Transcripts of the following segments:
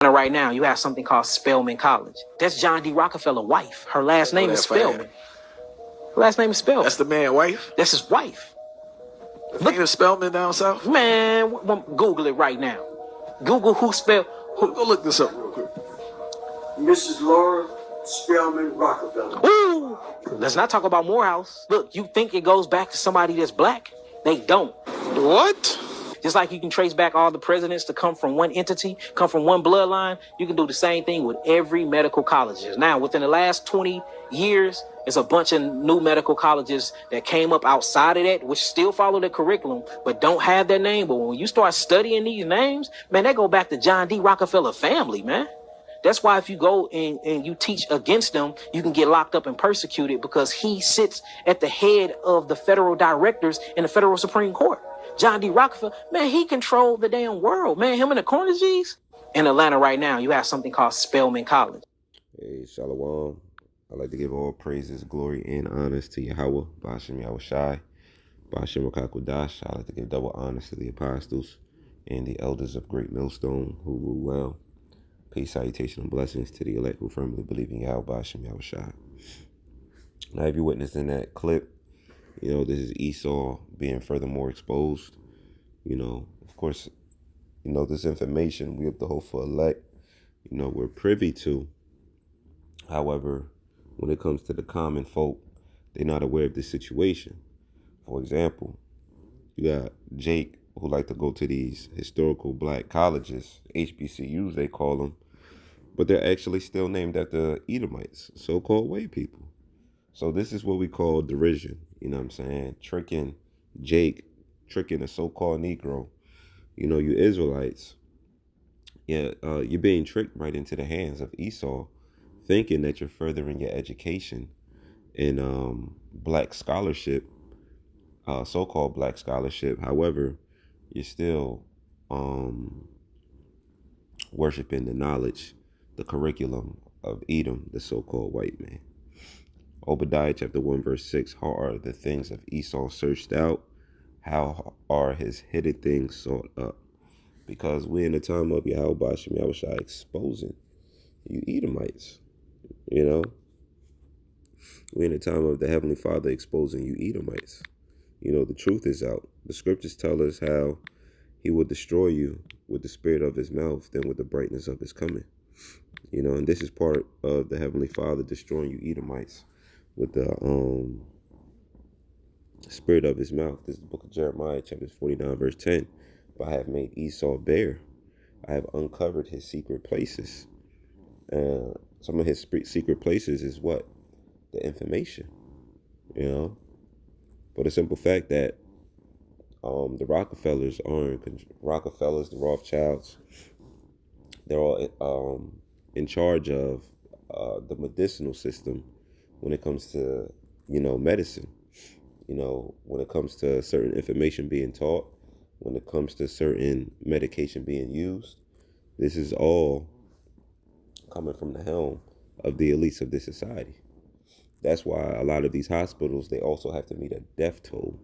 Right now, you have something called Spelman College. That's John D. Rockefeller's wife. Her last name is Spelman. Her last name is Spelman. That's the man's wife? That's his wife. Look at Spelman down south? Man, Google it right now. Google who spelled. Go look this up real quick. Mrs. Laura Spelman Rockefeller. Ooh, let's not talk about Morehouse. Look, you think it goes back to somebody that's black? They don't. What? Just like you can trace back all the presidents to come from one entity, come from one bloodline, you can do the same thing with every medical college. Now, within the last 20 years, there's a bunch of new medical colleges that came up outside of that, which still follow the curriculum, but don't have that name. But when you start studying these names, man, they go back to John D. Rockefeller family, man. That's why if you go and you teach against them, you can get locked up and persecuted because he sits at the head of the federal directors in the federal Supreme Court. John D. Rockefeller, man, he controlled the damn world, man. Him and the Carnegies. In Atlanta right now, you have something called Spelman College. Hey, Shalom. I'd like to give all praises, glory, and honors to Yahweh, Ba'ashem Yahushai, Ba'ashem Rakakwadash. I'd like to give double honors to the apostles and the elders of Great Millstone who rule well. Peace, salutation, and blessings to the elect who firmly believe in Yahweh, Ba'ashem Yahushai. Now, if you witnessed in that clip, this is Esau being furthermore exposed. Of course, this information we have the hopeful elect, we're privy to. However, when it comes to the common folk, they're not aware of this situation. For example, you got Jake, who like to go to these historical black colleges, HBCUs they call them, but they're actually still named after Edomites, so-called white people. So this is what we call derision, tricking Jake, tricking a so-called Negro, you Israelites. You're being tricked right into the hands of Esau, thinking that you're furthering your education in black scholarship, so-called black scholarship. However, you're still worshiping the knowledge, the curriculum of Edom, the so-called white man. Obadiah chapter 1 verse 6, how are the things of Esau searched out? How are his hidden things sought up? Because we're in the time of Yahweh Ba'ashem Yahushai exposing you Edomites, We're in the time of the Heavenly Father exposing you Edomites. The truth is out. The scriptures tell us how he will destroy you with the spirit of his mouth, then with the brightness of his coming. And this is part of the Heavenly Father destroying you Edomites with the spirit of his mouth. This is the book of Jeremiah, chapter 49, verse 10. But I have made Esau bare. I have uncovered his secret places. Some of his secret places is what? The information. For the simple fact that the Rockefellers the Rothschilds, they're all in charge of the medicinal system when it comes to, medicine. When it comes to certain information being taught, when it comes to certain medication being used, this is all coming from the helm of the elites of this society. That's why a lot of these hospitals, they also have to meet a death toll.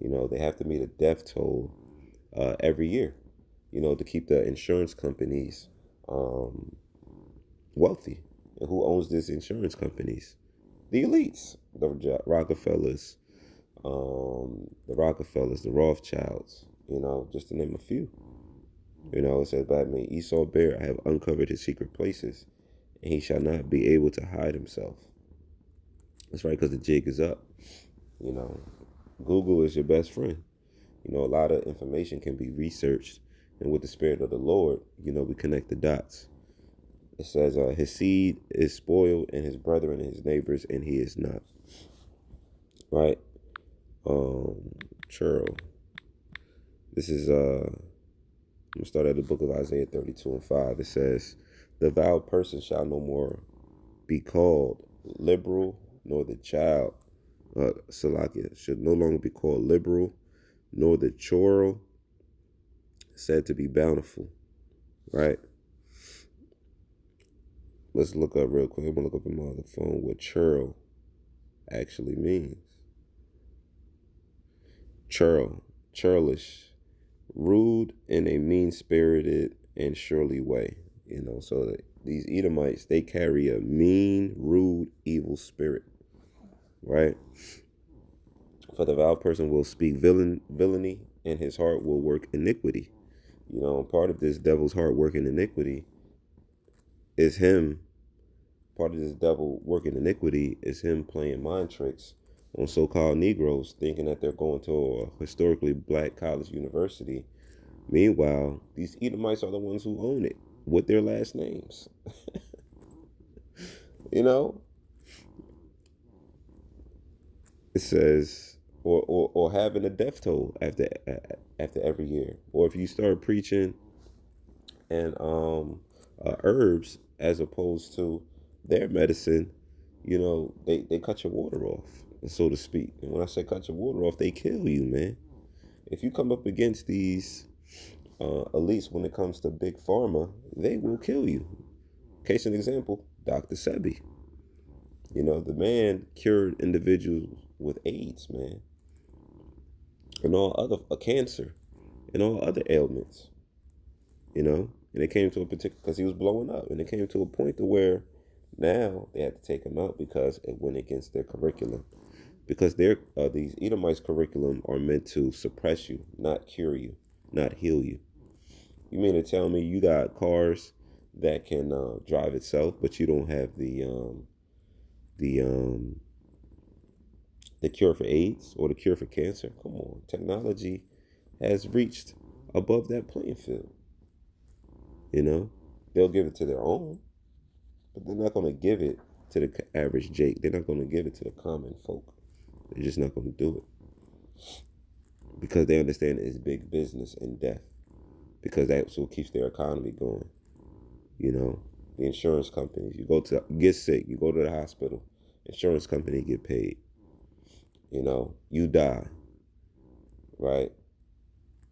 They have to meet a death toll every year, to keep the insurance companies wealthy. And who owns these insurance companies? The elites, the Rockefellers, the Rothschilds, just to name a few. It says, but I made Esau bare, I have uncovered his secret places, and he shall not be able to hide himself. That's right, because the jig is up. Google is your best friend. A lot of information can be researched, and with the spirit of the Lord, we connect the dots. It says, his seed is spoiled, and his brethren and his neighbors, and he is not. Right? Churl. This is, I'm going to start at the book of Isaiah 32 and 5. It says, the vowed person shall no more be called liberal, nor the child, Salakia, should no longer be called liberal, nor the churl said to be bountiful. Right? Let's look up real quick. I'm going to look up on my other phone what churl actually means. Churlish, rude in a mean-spirited and surely way. You know, so that these Edomites, they carry a mean, rude, evil spirit, right? For the vile person will speak villainy, and his heart will work iniquity. You know, part of this devil's heart working iniquity is him. Part of this devil working iniquity is him playing mind tricks on so-called Negroes, thinking that they're going to a historically black college university. Meanwhile, these Edomites are the ones who own it with their last names. You know, it says, or having a death toll after every year, or if you start preaching and herbs as opposed to their medicine, you know, they cut your water off, so to speak. And when I say cut your water off, they kill you, man. If you come up against these elites when it comes to big pharma, they will kill you. Case in example, Dr. Sebi. You know, the man cured individuals with AIDS, man, and all other cancer, and all other ailments. You know, and it came to a particular, because he was blowing up, and it came to a point to where now they had to take him out because it went against their curriculum. Because these Edomites' curriculum are meant to suppress you, not cure you, not heal you. You mean to tell me you got cars that can drive itself, but you don't have the cure for AIDS or the cure for cancer? Come on, technology has reached above that playing field. You know, they'll give it to their own, but they're not going to give it to the average Jake. They're not going to give it to the common folk. They're just not going to do it because they understand it's big business and death, because that's what keeps their economy going. You know, the insurance companies, you get sick, you go to the hospital, insurance company get paid. You know, you die, right?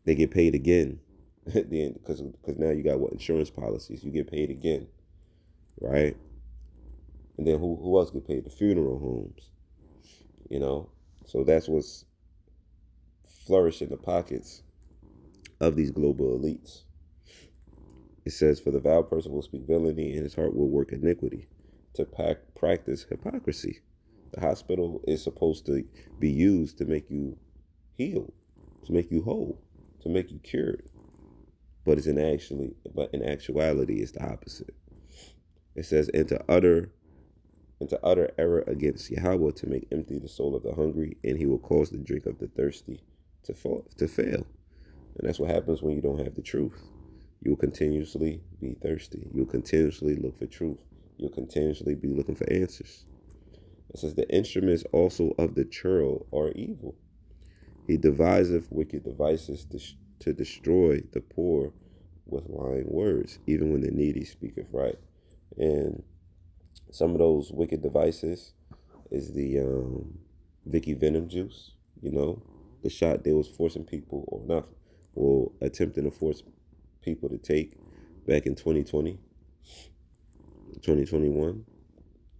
They get paid again at the end, because now you got insurance policies, you get paid again, right? And then who else get paid? The funeral homes, you know. So that's what's flourishing the pockets of these global elites. It says, for the vile person will speak villainy, and his heart will work iniquity, to practice hypocrisy. The hospital is supposed to be used to make you healed, to make you whole, to make you cured. But in actuality, it's the opposite. It says, into utter error against Yahweh, to make empty the soul of the hungry, and he will cause the drink of the thirsty to fail. And that's what happens when you don't have the truth. You will continuously be thirsty. You'll continuously look for truth. You'll continuously be looking for answers. It says, the instruments also of the churl are evil. He deviseth wicked devices to destroy the poor with lying words, even when the needy speaketh right. And some of those wicked devices is the Vicky Venom juice, you know, the shot they was forcing people, or attempting to force people to take back in 2020, 2021.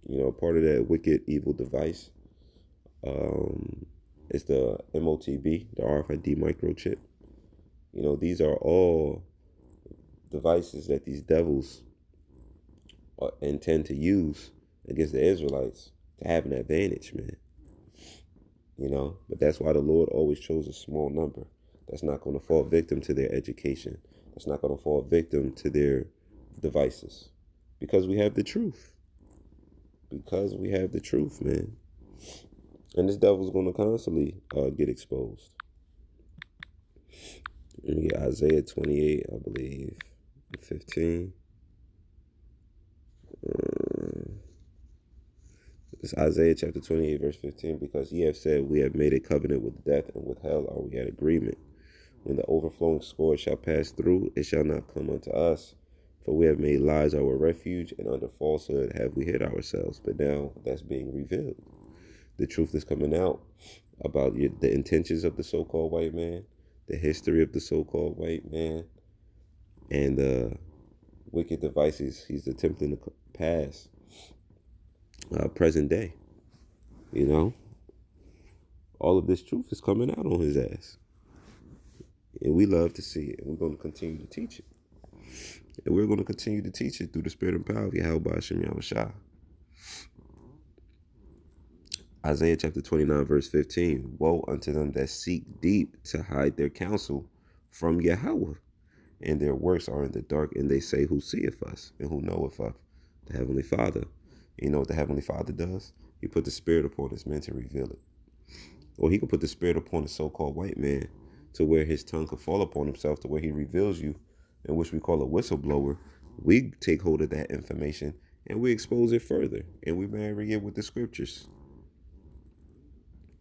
You know, part of that wicked evil device is the MOTB, the RFID microchip. You know, these are all devices that these devils intend to use against the Israelites to have an advantage, man. You know, but that's why the Lord always chose a small number that's not going to fall victim to their education, that's not going to fall victim to their devices, because we have the truth. Because we have the truth, man. And this devil's going to constantly get exposed. Let me get Isaiah 28, I believe, 15. It's Isaiah chapter 28, verse 15. Because ye have said, we have made a covenant with death, and with hell are we at agreement. When the overflowing scourge shall pass through, it shall not come unto us. For we have made lies our refuge, and under falsehood have we hid ourselves. But now that's being revealed. The truth is coming out about the intentions of the so-called white man, the history of the so-called white man, and the wicked devices he's attempting to pass present day. You know, all of this truth is coming out on his ass. And we love to see it. And we're going to continue to teach it. And we're going to continue to teach it through the spirit and power of Yahweh Hashem Yahushua. Isaiah chapter 29, verse 15. Woe unto them that seek deep to hide their counsel from Yahweh, and their works are in the dark, and they say, who seeth us, and who knoweth us? The Heavenly Father. You know what the Heavenly Father does? He put the spirit upon his men to reveal it. Or he could put the spirit upon the so-called white man to where his tongue could fall upon himself, to where he reveals you, in which we call a whistleblower. We take hold of that information and we expose it further, and we marry it with the scriptures.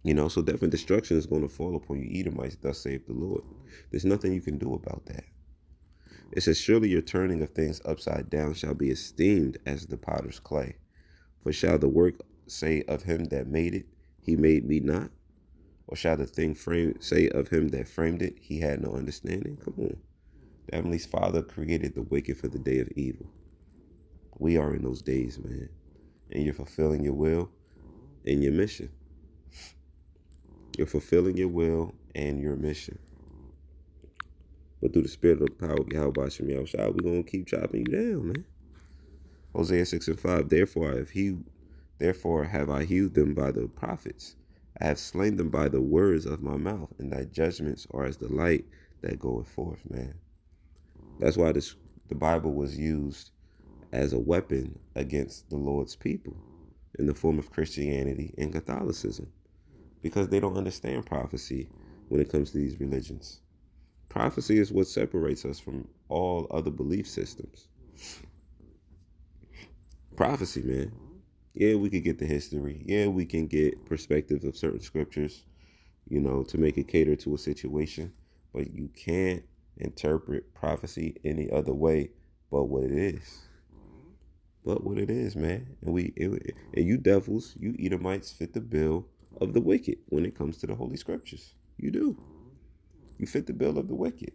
You know, so death and destruction is going to fall upon you, Edomites, thus saith the Lord. There's nothing you can do about that. It says, surely your turning of things upside down shall be esteemed as the potter's clay. For shall the work say of him that made it, he made me not? Or shall the thing say of him that framed it, he had no understanding? Come on. The Heavenly Father created the wicked for the day of evil. We are in those days, man. And you're fulfilling your will and your mission. You're fulfilling your will and your mission. But through the spirit of the power of Yahweh Hashem Yahushua, we're going to keep chopping you down, man. Hosea 6 and 5, therefore have I healed them by the prophets. I have slain them by the words of my mouth, and thy judgments are as the light that goeth forth, man. That's why the Bible was used as a weapon against the Lord's people in the form of Christianity and Catholicism, because they don't understand prophecy when it comes to these religions. Prophecy is what separates us from all other belief systems. Prophecy, man. Yeah, we could get the history. Yeah, we can get perspectives of certain scriptures, you know, to make it cater to a situation. But you can't interpret prophecy any other way but what it is. But what it is, man. And you devils, you Edomites fit the bill of the wicked when it comes to the Holy Scriptures. You do. You fit the bill of the wicked.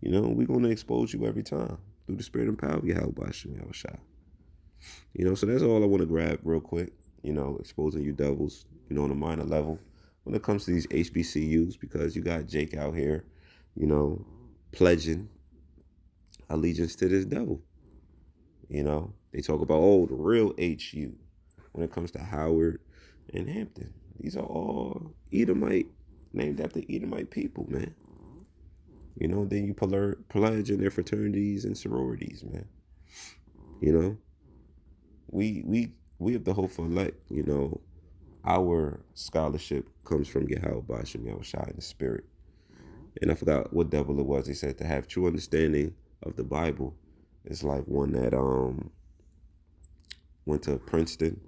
You know, we're going to expose you every time through the spirit and power of Yahweh Hashem Yahushua. You know, so that's all I want to grab real quick. You know, exposing you devils, you know, on a minor level when it comes to these HBCUs, because you got Jake out here, you know, pledging allegiance to this devil. You know, they talk about, oh, the real HU when it comes to Howard and Hampton. These are all Edomite, named after Edomite people, man. You know, then you pledge in their fraternities and sororities, man. You know, we have the hope for elect. You know, our scholarship comes from Yahweh Hashem Yahushua in the spirit. And I forgot what devil it was. He said to have true understanding of the Bible is like one that went to Princeton,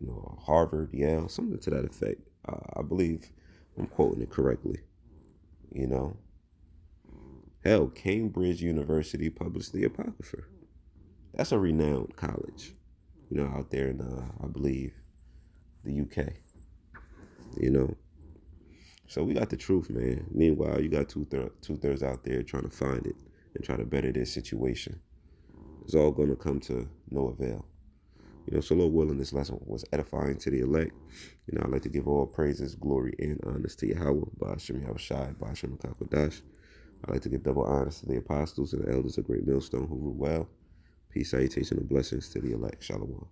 you know, Harvard, Yale, something to that effect. I believe I'm quoting it correctly. You know, hell, Cambridge University published the Apocrypha. That's a renowned college, you know, out there in, I believe, the UK. You know, so we got the truth, man. Meanwhile, you got two-thirds out there trying to find it and try to better their situation. It's all going to come to no avail. You know, so Lord willing, this lesson was edifying to the elect. You know, I'd like to give all praises, glory, and honors to Yahweh, Ba'ashem Yahushai, Ba'ashem Kakodash. I'd like to give double honors to the apostles and the elders of Great Millstone who rule well. Peace, salutation, and blessings to the elect. Shalom.